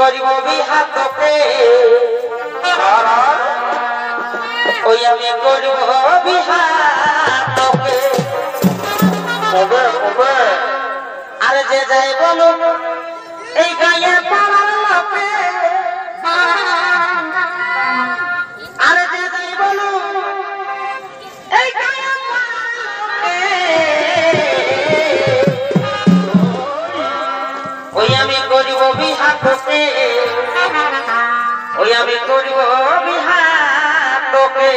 করিব বিহা তোকে ওই আমি করিব বিহা তোকে আরে যে যাই বলুন এই গায়ে পাড়ার লোকে আরে যে যাই বলুন এই গায়ে ওই আমি করিব বিহা তোকে ওই আমি করিব বিহা তোকে